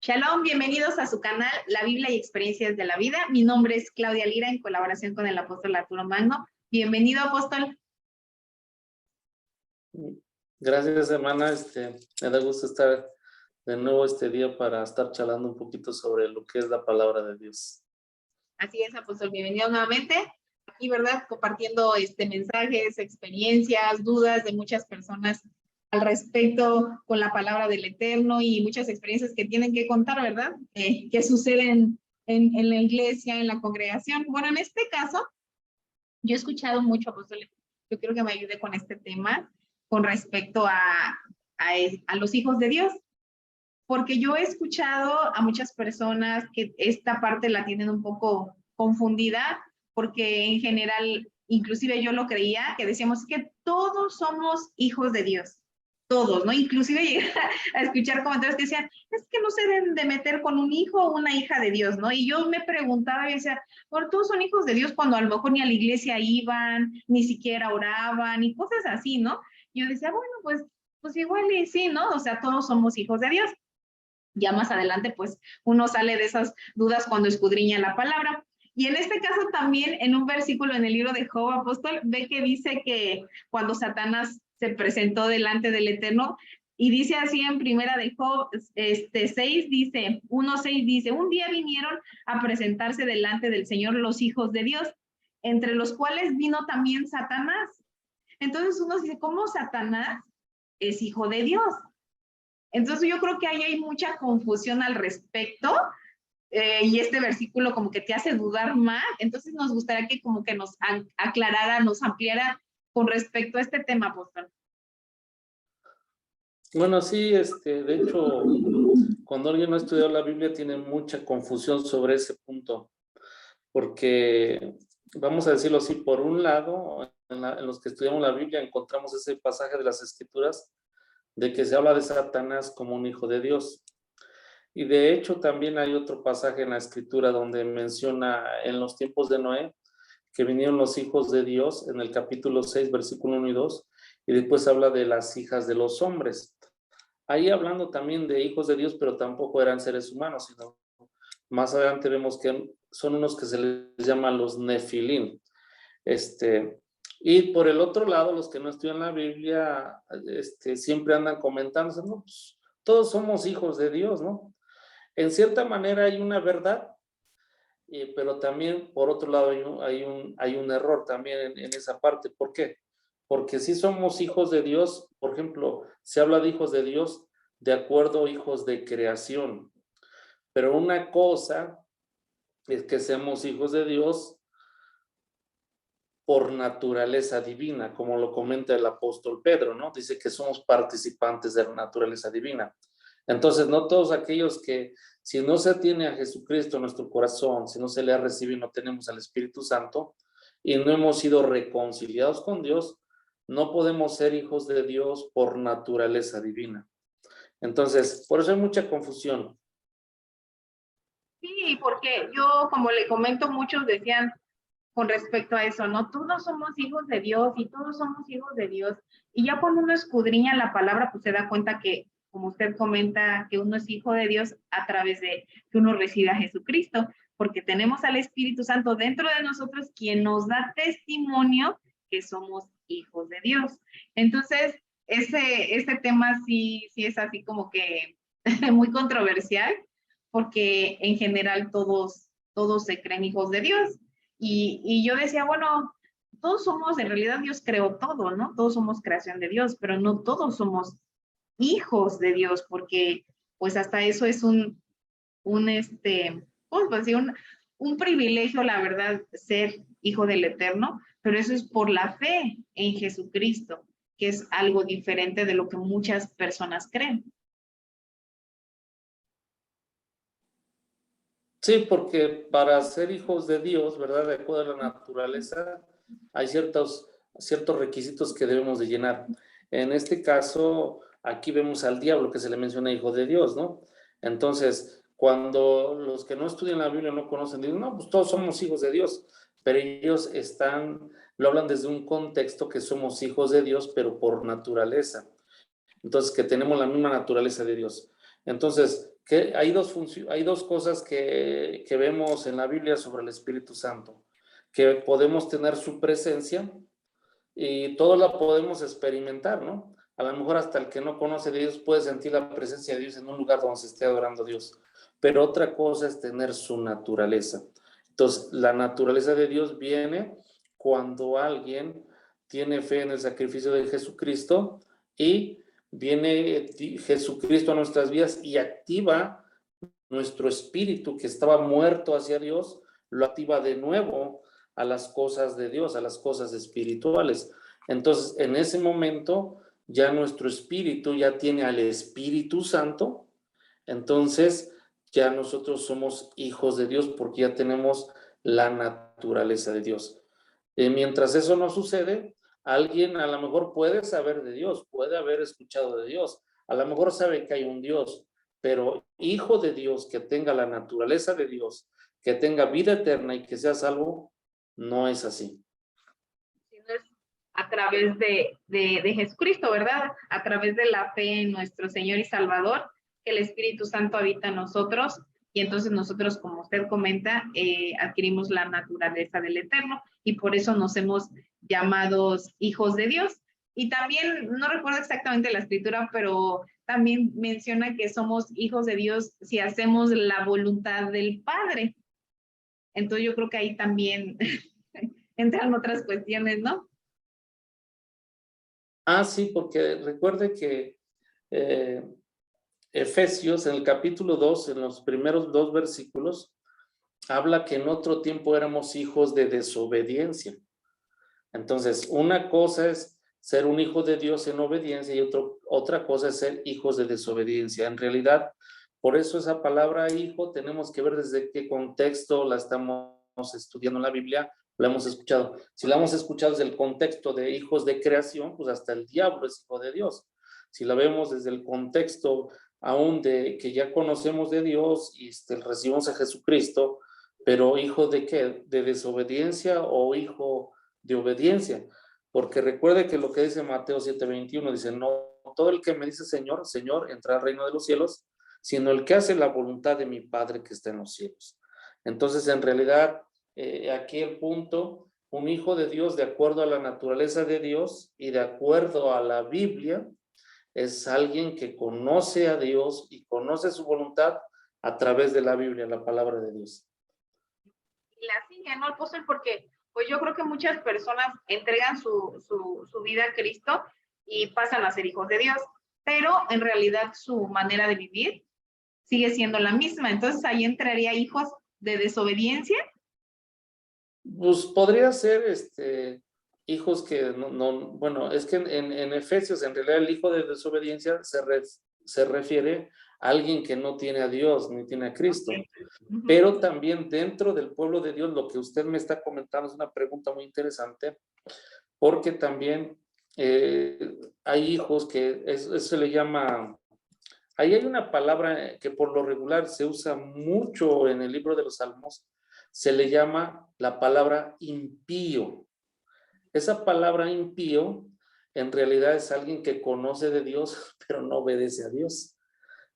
Shalom, bienvenidos a su canal La Biblia y Experiencias de la Vida. Mi nombre es Claudia Lira, en colaboración con el apóstol Arturo Magno. Bienvenido, apóstol. Gracias, hermana. Me da gusto estar de nuevo este día para estar charlando un poquito sobre lo que es la palabra de Dios. Así es, apóstol, bienvenido nuevamente. Aquí, ¿verdad? Compartiendo mensajes, experiencias, dudas de muchas personas al respecto con la palabra del Eterno y muchas experiencias que tienen que contar, ¿verdad? Que suceden en la iglesia, en la congregación. Bueno, en este caso, yo he escuchado mucho, apóstol, yo quiero que me ayude con este tema con respecto a los hijos de Dios, porque yo he escuchado a muchas personas que esta parte la tienen un poco confundida, porque en general, inclusive yo lo creía, que decíamos que todos somos hijos de Dios, todos, ¿no? Inclusive llegué a escuchar comentarios que decían, es que no se deben de meter con un hijo o una hija de Dios, ¿no? Y yo me preguntaba y decía, bueno, todos son hijos de Dios cuando a lo mejor ni a la iglesia iban, ni siquiera oraban, y cosas así, ¿no? Yo decía, bueno, pues igual y sí, ¿no? O sea, todos somos hijos de Dios. Ya más adelante, pues, uno sale de esas dudas cuando escudriña la palabra. Y en este caso también, en un versículo en el libro de Job, apóstol, ve que dice que cuando Satanás se presentó delante del Eterno, y dice así en primera de Job 6, dice, 1:6 dice, un día vinieron a presentarse delante del Señor los hijos de Dios, entre los cuales vino también Satanás. Entonces uno dice, ¿cómo Satanás es hijo de Dios? Entonces yo creo que ahí hay mucha confusión al respecto y este versículo como que te hace dudar más. Entonces nos gustaría que como que nos aclarara, nos ampliara con respecto a este tema, apóstol. Bueno, sí, de hecho, cuando alguien no ha estudiado la Biblia tiene mucha confusión sobre ese punto, porque, vamos a decirlo así, por un lado, en los que estudiamos la Biblia encontramos ese pasaje de las Escrituras de que se habla de Satanás como un hijo de Dios. Y de hecho también hay otro pasaje en la Escritura donde menciona en los tiempos de Noé que vinieron los hijos de Dios en el capítulo 6, versículo 1 y 2, y después habla de las hijas de los hombres. Ahí hablando también de hijos de Dios, pero tampoco eran seres humanos, sino más adelante vemos que son unos que se les llama los nefilim. Y por el otro lado, los que no estudian la Biblia, siempre andan comentando, ¿no? Pues, todos somos hijos de Dios, ¿no? En cierta manera hay una verdad, pero también por otro lado hay un error también en esa parte. ¿Por qué? Porque si somos hijos de Dios, por ejemplo, se habla de hijos de Dios de acuerdo a hijos de creación, pero una cosa es que seamos hijos de Dios por naturaleza divina, como lo comenta el apóstol Pedro, ¿no? Dice que somos participantes de la naturaleza divina. Entonces, no todos aquellos que, si no se tiene a Jesucristo en nuestro corazón, si no se le ha recibido, no tenemos al Espíritu Santo y no hemos sido reconciliados con Dios, no podemos ser hijos de Dios por naturaleza divina. Entonces, por eso hay mucha confusión. Sí, porque yo, como le comento, muchos decían con respecto a eso, ¿no? Todos somos hijos de Dios y todos somos hijos de Dios. Y ya cuando uno escudriña la palabra, pues se da cuenta que, como usted comenta, que uno es hijo de Dios a través de que uno recibe a Jesucristo, porque tenemos al Espíritu Santo dentro de nosotros, quien nos da testimonio que somos hijos de Dios. Entonces, ese tema sí es así como que muy controversial, porque en general todos se creen hijos de Dios. Y yo decía, bueno, todos somos, en realidad Dios creó todo, ¿no? Todos somos creación de Dios, pero no todos somos hijos de Dios, porque pues hasta eso es ¿cómo decir? Un privilegio, la verdad, ser hijo del Eterno, pero eso es por la fe en Jesucristo, que es algo diferente de lo que muchas personas creen. Sí, porque para ser hijos de Dios, ¿verdad? De acuerdo a la naturaleza, hay ciertos requisitos que debemos de llenar. En este caso, aquí vemos al diablo que se le menciona hijo de Dios, ¿no? Entonces, cuando los que no estudian la Biblia no conocen, dicen, no, pues todos somos hijos de Dios, pero ellos lo hablan desde un contexto que somos hijos de Dios, pero por naturaleza. Entonces, que tenemos la misma naturaleza de Dios. Entonces, que hay dos cosas que vemos en la Biblia sobre el Espíritu Santo, que podemos tener su presencia y todos la podemos experimentar, ¿no? A lo mejor hasta el que no conoce de Dios puede sentir la presencia de Dios en un lugar donde se esté adorando a Dios, pero otra cosa es tener su naturaleza. Entonces, la naturaleza de Dios viene cuando alguien tiene fe en el sacrificio de Jesucristo y viene Jesucristo a nuestras vidas y activa nuestro espíritu que estaba muerto hacia Dios, lo activa de nuevo a las cosas de Dios, a las cosas espirituales. Entonces, en ese momento, ya nuestro espíritu ya tiene al Espíritu Santo, entonces ya nosotros somos hijos de Dios porque ya tenemos la naturaleza de Dios. Mientras eso no sucede, alguien a lo mejor puede saber de Dios, puede haber escuchado de Dios, a lo mejor sabe que hay un Dios, pero hijo de Dios que tenga la naturaleza de Dios, que tenga vida eterna y que sea salvo, no es así. Es a través de Jesucristo, ¿verdad? A través de la fe en nuestro Señor y Salvador, que el Espíritu Santo habita en nosotros y entonces nosotros, como usted comenta, adquirimos la naturaleza del Eterno y por eso nos hemos llamados hijos de Dios. Y también, no recuerdo exactamente la escritura, pero también menciona que somos hijos de Dios si hacemos la voluntad del Padre. Entonces yo creo que ahí también entran otras cuestiones, ¿no? Sí, porque recuerde que Efesios, en el capítulo 2, en los primeros 2 versículos, habla que en otro tiempo éramos hijos de desobediencia. Entonces, una cosa es ser un hijo de Dios en obediencia y otra cosa es ser hijos de desobediencia. En realidad, por eso esa palabra hijo tenemos que ver desde qué contexto la estamos estudiando en la Biblia, la hemos escuchado. Si la hemos escuchado desde el contexto de hijos de creación, pues hasta el diablo es hijo de Dios. Si la vemos desde el contexto aún de que ya conocemos de Dios y recibimos a Jesucristo, pero hijo de qué, de desobediencia o hijo de obediencia, porque recuerde que lo que dice Mateo 7:21 dice, no todo el que me dice Señor, Señor, entra al reino de los cielos, sino el que hace la voluntad de mi Padre que está en los cielos. Entonces, en realidad, aquí el punto, un hijo de Dios de acuerdo a la naturaleza de Dios y de acuerdo a la Biblia, es alguien que conoce a Dios y conoce su voluntad a través de la Biblia, la palabra de Dios. Y la sigue, ¿no, apóstol? Porque pues yo creo que muchas personas entregan su vida a Cristo y pasan a ser hijos de Dios, pero en realidad su manera de vivir sigue siendo la misma. Entonces ahí entraría hijos de desobediencia. Pues podría ser hijos que bueno, es que en Efesios en realidad el hijo de desobediencia se refiere a alguien que no tiene a Dios ni tiene a Cristo. Pero también dentro del pueblo de Dios, lo que usted me está comentando es una pregunta muy interesante, porque también hay hijos que eso se le llama, ahí hay una palabra que por lo regular se usa mucho en el libro de los Salmos, se le llama la palabra impío. Esa palabra impío en realidad es alguien que conoce de Dios, pero no obedece a Dios.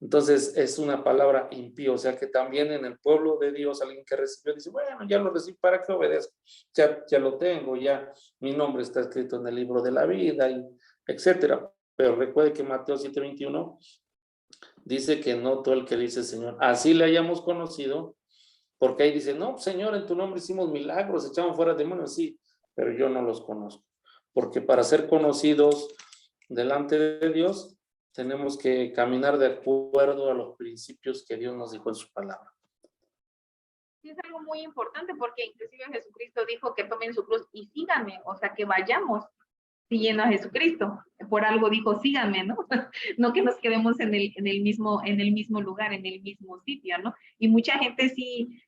Entonces es una palabra impío, o sea que también en el pueblo de Dios alguien que recibió dice, bueno, ya lo recibí, ¿para qué obedezco? Ya lo tengo, ya mi nombre está escrito en el libro de la vida, y etcétera. Pero recuerde que Mateo 7:21 dice que no todo el que dice Señor, así le hayamos conocido, porque ahí dice, no, Señor, en tu nombre hicimos milagros, echamos fuera demonios, sí, pero yo no los conozco. Porque para ser conocidos delante de Dios, tenemos que caminar de acuerdo a los principios que Dios nos dijo en su palabra. Sí, es algo muy importante porque inclusive Jesucristo dijo que tomen su cruz y síganme, o sea, que vayamos siguiendo a Jesucristo. Por algo dijo, síganme, ¿no? No que nos quedemos en el mismo lugar, en el mismo sitio, ¿no? Y mucha gente sí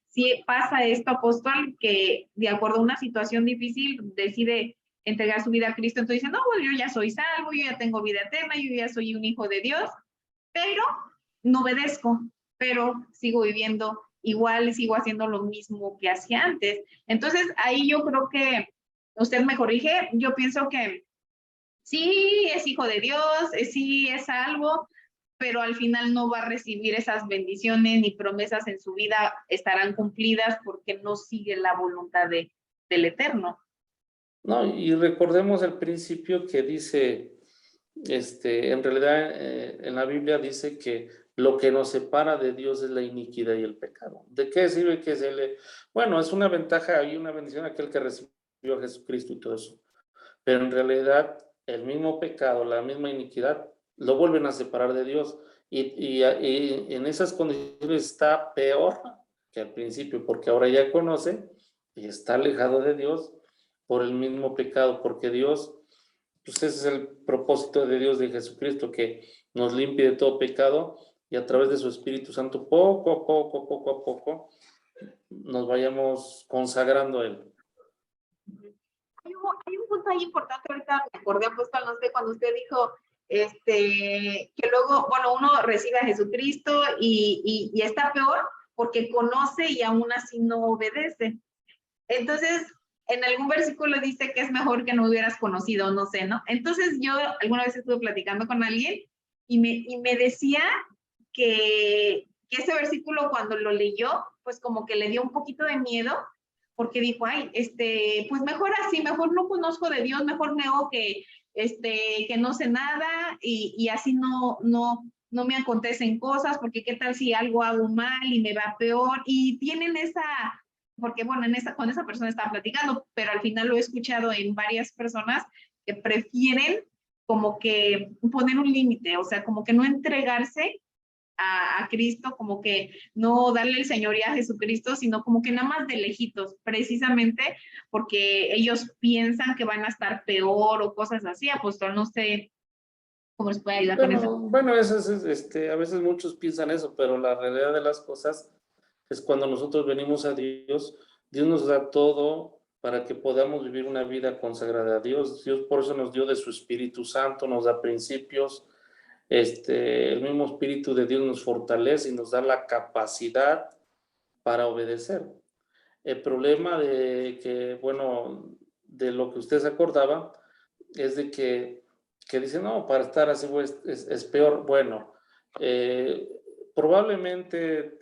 pasa esto, apóstol, que de acuerdo a una situación difícil decide entregar su vida a Cristo, entonces dice, no, pues yo ya soy salvo, yo ya tengo vida eterna, yo ya soy un hijo de Dios, pero no obedezco, pero sigo viviendo igual, sigo haciendo lo mismo que hacía antes. Entonces, ahí yo creo que usted me corrige, yo pienso que sí es hijo de Dios, sí es salvo, pero al final no va a recibir esas bendiciones ni promesas en su vida estarán cumplidas porque no sigue la voluntad del Eterno. No, y recordemos el principio que dice, en realidad en la Biblia dice que lo que nos separa de Dios es la iniquidad y el pecado. ¿De qué sirve que se le...? Bueno, es una ventaja y una bendición aquel que recibió a Jesucristo y todo eso. Pero en realidad el mismo pecado, la misma iniquidad, lo vuelven a separar de Dios. Y en esas condiciones está peor que al principio, porque ahora ya conoce y está alejado de Dios por el mismo pecado, porque Dios, pues ese es el propósito de Dios, de Jesucristo, que nos limpie de todo pecado y a través de su Espíritu Santo, poco a poco, nos vayamos consagrando a Él. Hay un punto ahí importante, ahorita me acordé, apóstol, no sé, cuando usted dijo que luego, bueno, uno recibe a Jesucristo y está peor porque conoce y aún así no obedece. Entonces, en algún versículo dice que es mejor que no hubieras conocido, no sé, ¿no? Entonces yo alguna vez estuve platicando con alguien y me decía que ese versículo cuando lo leyó, pues como que le dio un poquito de miedo, porque dijo, ay, pues mejor así, mejor no conozco de Dios, mejor me hago que no sé nada y así no me acontecen cosas, porque qué tal si algo hago mal y me va peor, y tienen esa, porque bueno, con esa persona estaba platicando, pero al final lo he escuchado en varias personas que prefieren como que poner un límite, o sea, como que no entregarse a Cristo, como que no darle el señoría a Jesucristo, sino como que nada más de lejitos, precisamente porque ellos piensan que van a estar peor o cosas así. Apóstol, no sé cómo les puede ayudar con eso. Bueno, eso es, a veces muchos piensan eso, pero la realidad de las cosas es cuando nosotros venimos a Dios, Dios nos da todo para que podamos vivir una vida consagrada a Dios. Dios por eso nos dio de su Espíritu Santo, nos da principios. El mismo Espíritu de Dios nos fortalece y nos da la capacidad para obedecer. El problema de que, bueno, de lo que usted se acordaba, es de que dice, no, para estar así es peor. Bueno, probablemente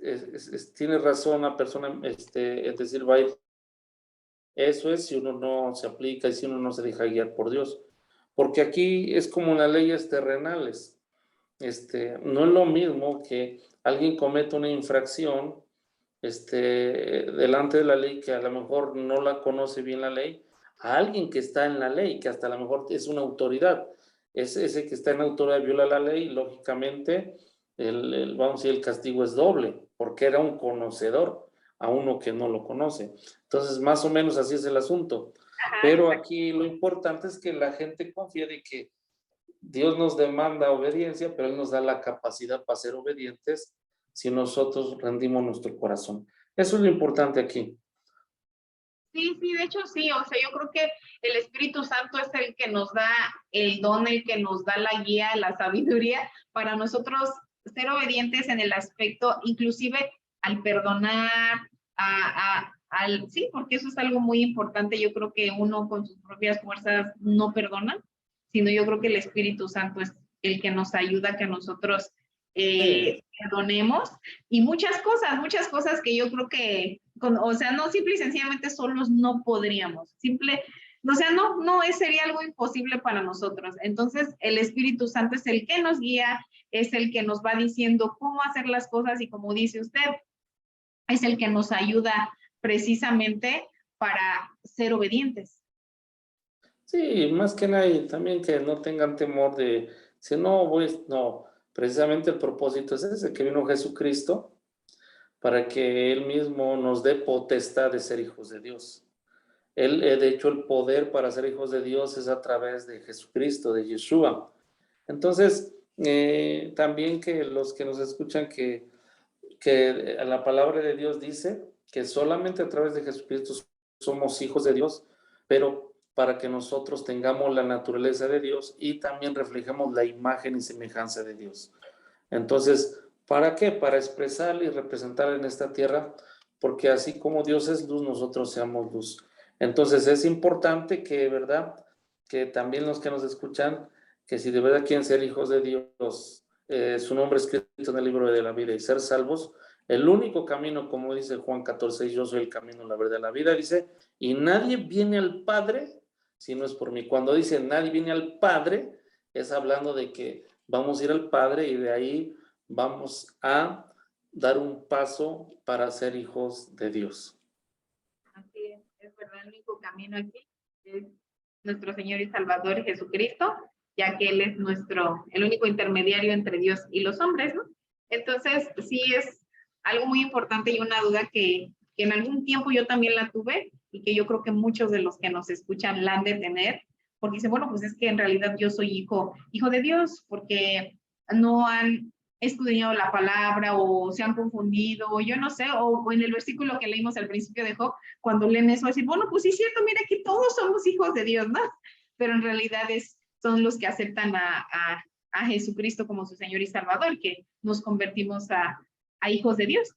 tiene razón la persona, es decir, va a ir. Eso es si uno no se aplica y si uno no se deja guiar por Dios. Porque aquí es como las leyes terrenales. No es lo mismo que alguien cometa una infracción delante de la ley, que a lo mejor no la conoce bien la ley, a alguien que está en la ley, que hasta a lo mejor es una autoridad. Ese que está en autoridad viola la ley, lógicamente, vamos a decir, el castigo es doble, porque era un conocedor a uno que no lo conoce. Entonces, más o menos así es el asunto. Ajá, Pero exacto. aquí lo importante es que la gente confíe de que Dios nos demanda obediencia, pero Él nos da la capacidad para ser obedientes si nosotros rendimos nuestro corazón. Eso es lo importante aquí. Sí, sí, de hecho sí, o sea, yo creo que el Espíritu Santo es el que nos da el don, el que nos da la guía, la sabiduría para nosotros ser obedientes en el aspecto, inclusive al perdonar, sí, porque eso es algo muy importante. Yo creo que uno con sus propias fuerzas no perdona, sino yo creo que el Espíritu Santo es el que nos ayuda a que nosotros Sí, perdonemos y muchas cosas que yo creo que, o sea, no simple y sencillamente solos no podríamos, o sea, no sería algo imposible para nosotros. Entonces, el Espíritu Santo es el que nos guía, es el que nos va diciendo cómo hacer las cosas y como dice usted, es el que nos ayuda precisamente para ser obedientes. sí, más que nada y también que no tengan temor de, si no, no, precisamente el propósito es ese, que vino Jesucristo para que Él mismo nos dé potestad de ser hijos de Dios. De hecho, el poder para ser hijos de Dios es a través de Jesucristo, de Yeshua. Entonces, también que los que nos escuchan, que la palabra de Dios dice que solamente a través de Jesucristo somos hijos de Dios, pero para que nosotros tengamos la naturaleza de Dios y también reflejemos la imagen y semejanza de Dios. Entonces, ¿para qué? Para expresar y representar en esta tierra, porque así como Dios es luz, nosotros seamos luz. Entonces, es importante que, ¿verdad? Que también los que nos escuchan, que si de verdad quieren ser hijos de Dios, su nombre escrito en el libro de la vida y ser salvos. El único camino, como dice Juan 14, yo soy el camino, la verdad, la vida, dice, y nadie viene al Padre si no es por mí. Cuando dice nadie viene al Padre, es hablando de que vamos a ir al Padre y de ahí vamos a dar un paso para ser hijos de Dios. Así es verdad, el único camino aquí es nuestro Señor y Salvador Jesucristo, ya que Él es el único intermediario entre Dios y los hombres, ¿no? Entonces, sí es algo muy importante y una duda que en algún tiempo yo también la tuve y que yo creo que muchos de los que nos escuchan la han de tener, porque dicen, bueno, pues es que en realidad yo soy hijo de Dios, porque no han estudiado la palabra o se han confundido, o yo no sé, o en el versículo que leímos al principio de Job, cuando leen eso, decir, bueno, pues sí es cierto, mira que todos somos hijos de Dios, ¿no? Pero en realidad son los que aceptan a Jesucristo como su Señor y Salvador, que nos convertimos a hijos de Dios.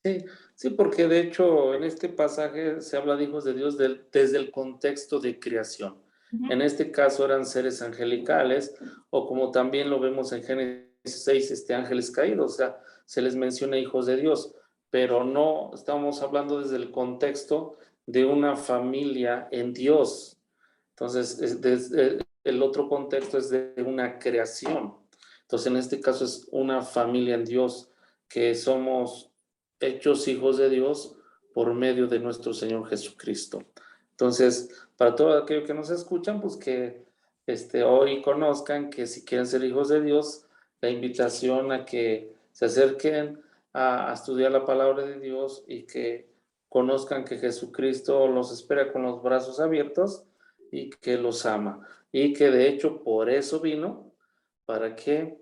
Sí, sí, porque de hecho en este pasaje se habla de hijos de Dios desde el contexto de creación. En este caso eran seres angelicales, o como también lo vemos en Génesis 6, ángeles caídos, o sea, se les menciona hijos de Dios, pero no estamos hablando desde el contexto de una familia en Dios. Entonces, el otro contexto es de una creación. Entonces, en este caso es una familia en Dios, que somos hechos hijos de Dios por medio de nuestro Señor Jesucristo. Entonces, para todos aquellos que nos escuchan, pues que hoy conozcan que si quieren ser hijos de Dios, la invitación a que se acerquen a estudiar la palabra de Dios y que conozcan que Jesucristo los espera con los brazos abiertos y que los ama. Y que de hecho por eso vino, para que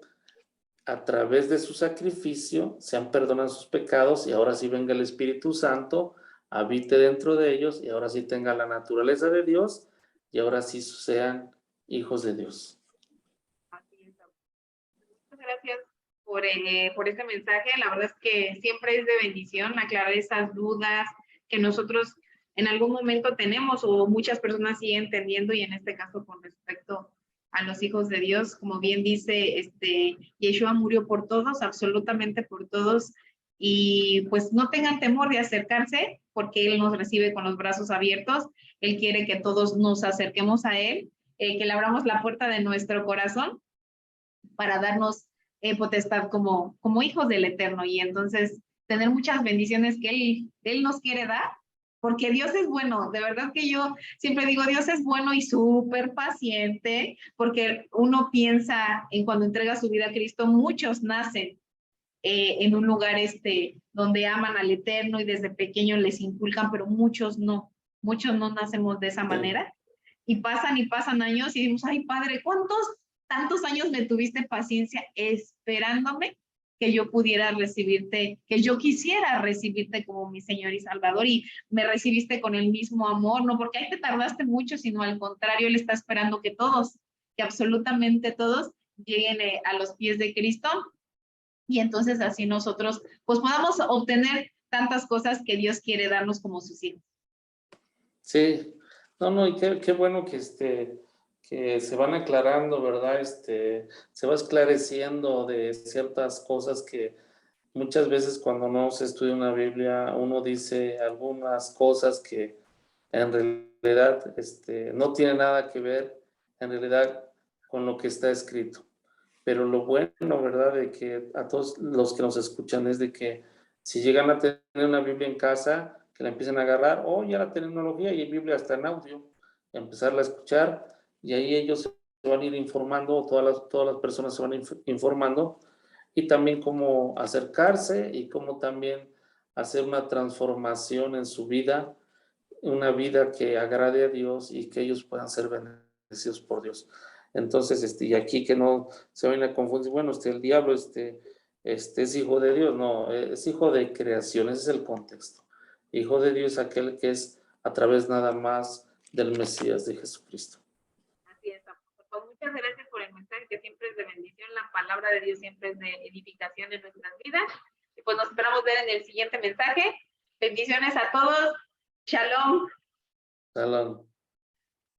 a través de su sacrificio sean perdonados sus pecados y ahora sí venga el Espíritu Santo, habite dentro de ellos y ahora sí tenga la naturaleza de Dios y ahora sí sean hijos de Dios. Así es. Muchas gracias por este mensaje. La verdad es que siempre es de bendición aclarar esas dudas que nosotros en algún momento tenemos o muchas personas siguen teniendo, y en este caso con respecto a los hijos de Dios, como bien dice, Yeshua murió por todos, absolutamente por todos, y pues no tengan temor de acercarse porque Él nos recibe con los brazos abiertos. Él quiere que todos nos acerquemos a Él, que le abramos la puerta de nuestro corazón para darnos potestad como hijos del Eterno, y entonces tener muchas bendiciones que Él nos quiere dar, porque Dios es bueno. De verdad que yo siempre digo, Dios es bueno y súper paciente, porque uno piensa en cuando entrega su vida a Cristo, muchos nacen en un lugar donde aman al Eterno y desde pequeños les inculcan, pero muchos no nacemos de esa manera. Y pasan años y decimos, ay Padre, ¿cuántos tantos años me tuviste paciencia esperándome que yo pudiera recibirte, que yo quisiera recibirte como mi Señor y Salvador, y me recibiste con el mismo amor? No porque ahí te tardaste mucho, sino al contrario, Él está esperando que todos, que absolutamente todos lleguen a los pies de Cristo, y entonces así nosotros pues podamos obtener tantas cosas que Dios quiere darnos como sus hijos. Sí, no, y qué bueno que que se van aclarando, ¿verdad? Se va esclareciendo de ciertas cosas que muchas veces cuando no se estudia una Biblia, uno dice algunas cosas que en realidad no tiene nada que ver en realidad con lo que está escrito. Pero lo bueno, ¿verdad? De que a todos los que nos escuchan es de que si llegan a tener una Biblia en casa, que la empiecen a agarrar, o ya la tecnología y hay Biblia hasta en audio, empezarla a escuchar, y ahí ellos se van a ir informando, todas las personas se van a ir informando, y también cómo acercarse y cómo también hacer una transformación en su vida, una vida que agrade a Dios y que ellos puedan ser bendecidos por Dios. Entonces, y aquí que no se vayan a confundir, bueno, el diablo es hijo de Dios, no, es hijo de creación, ese es el contexto. Hijo de Dios es aquel que es a través nada más del Mesías de Jesucristo. Así es, pues muchas gracias por el mensaje, que siempre es de bendición. La palabra de Dios siempre es de edificación en nuestras vidas. Y pues nos esperamos ver en el siguiente mensaje. Bendiciones a todos. Shalom. Shalom.